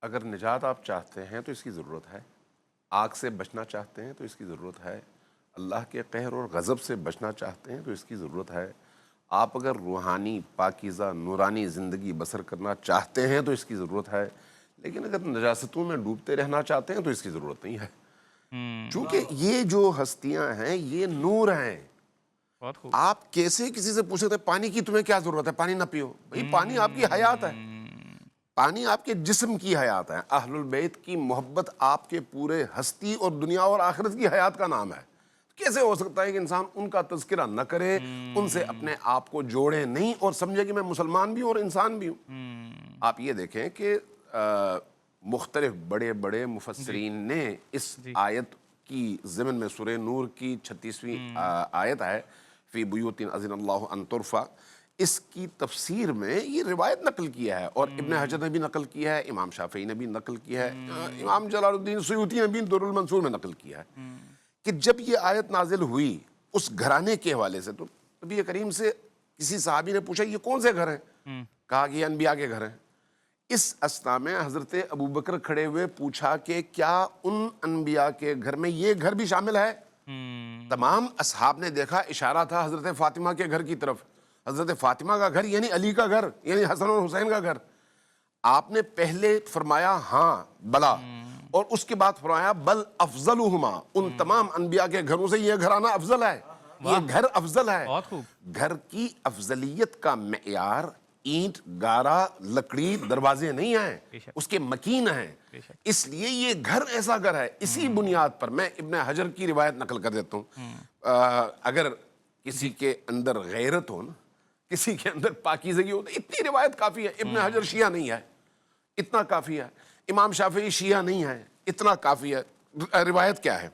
اگر نجات آپ چاہتے ہیں تو اس کی ضرورت ہے، آگ سے بچنا چاہتے ہیں تو اس کی ضرورت ہے، اللہ کے قہر اور غضب سے بچنا چاہتے ہیں تو اس کی ضرورت ہے، آپ اگر روحانی پاکیزہ نورانی زندگی بسر کرنا چاہتے ہیں تو اس کی ضرورت ہے، لیکن اگر نجاستوں میں ڈوبتے رہنا چاہتے ہیں تو اس کی ضرورت نہیں ہے، چونکہ یہ جو ہستیاں ہیں یہ نور ہیں۔ بہت خوب۔ آپ کیسے کسی سے پوچھ سکتے ہیں پانی کی تمہیں کیا ضرورت ہے، پانی نہ پیو؟ بھئی پانی آپ کی حیات ہے، پانی آپ کے جسم کی حیات ہے۔ اہل البیت کی محبت آپ کے پورے ہستی اور دنیا اور آخرت کی حیات کا نام ہے۔ کیسے ہو سکتا ہے کہ انسان ان کا تذکرہ نہ کرے، ان سے اپنے آپ کو جوڑے نہیں اور سمجھے کہ میں مسلمان بھی ہوں اور انسان بھی ہوں؟ آپ یہ دیکھیں کہ مختلف بڑے بڑے مفسرین نے اس آیت کی ضمن میں سورہ نور کی 36ویں آیت ہے فی بیوت اذن اللہ ان ترفع، اس کی تفسیر میں یہ روایت نقل کیا ہے، اور ابن حجر نے بھی نقل کیا ہے، امام شافعی نے بھی نقل کیا ہے، امام جلال الدین سیوطی نے بھی در المنصور میں نقل کیا ہے کہ جب یہ آیت نازل ہوئی اس گھرانے کے حوالے سے، تو نبی کریم سے کسی صحابی نے پوچھا یہ کون سے گھر ہیں؟ کہا کہ یہ انبیاء کے گھر ہیں۔ اس اثنا میں حضرت ابوبکر کھڑے ہوئے پوچھا کہ کیا ان انبیاء کے گھر میں یہ گھر بھی شامل ہے؟ تمام اصحاب نے دیکھا، اشارہ تھا حضرت فاطمہ کے گھر کی طرف، حضرت فاطمہ کا گھر یعنی علی کا گھر، یعنی حسن اور حسین کا گھر۔ آپ نے پہلے فرمایا ہاں بلا، اور اس کے بعد فرمایا بل افضلہما، ان تمام انبیاء کے گھروں سے یہ گھرانہ افضل ہے، یہ گھر افضل ہے۔ بہت خوب۔ گھر کی افضلیت کا معیار اینٹ گارا لکڑی دروازے نہیں ہیں، اس کے مکین ہیں، اس لیے یہ گھر ایسا گھر ہے۔ اسی بنیاد پر میں ابن حجر کی روایت نقل کر دیتا ہوں، اگر کسی کے اندر غیرت ہو نا، کسی کے اندر پاکیزگی ہو، تو اتنی روایت کافی ہے۔ ابن حجر شیعہ نہیں ہے، اتنا کافی ہے۔ امام شافعی شیعہ نہیں ہے، اتنا کافی ہے۔ روایت کیا ہے؟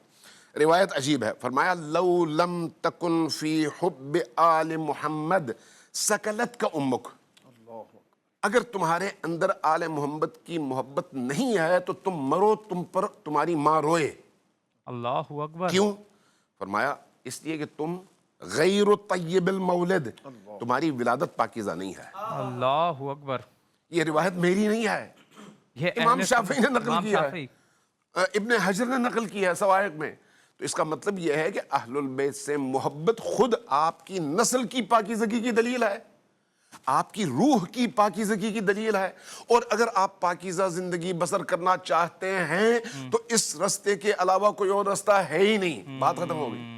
روایت عجیب ہے، فرمایا لو لم تکن فی حب آل محمد سکلت کا امک، اگر تمہارے اندر آل محمد کی محبت نہیں ہے تو تم مرو، تم پر تمہاری ماں روئے۔ اللہ اکبر۔ کیوں؟ فرمایا اس لیے کہ تم غیر طیب المولد، تمہاری ولادت پاکیزہ نہیں ہے۔ اللہ اکبر۔ یہ روایت میری نہیں ہے، یہ امام شافعی نے نقل امام کیا شافعی۔ ہے، ابن حجر نے نقل کیا ہے سوائق میں۔ تو اس کا مطلب یہ ہے کہ اہل البیت سے محبت خود آپ کی نسل کی پاکیزگی کی دلیل ہے، آپ کی روح کی پاکیزگی کی دلیل ہے، اور اگر آپ پاکیزہ زندگی بسر کرنا چاہتے ہیں تو اس رستے کے علاوہ کوئی اور رستہ ہے ہی نہیں۔ بات ختم ہو گئی۔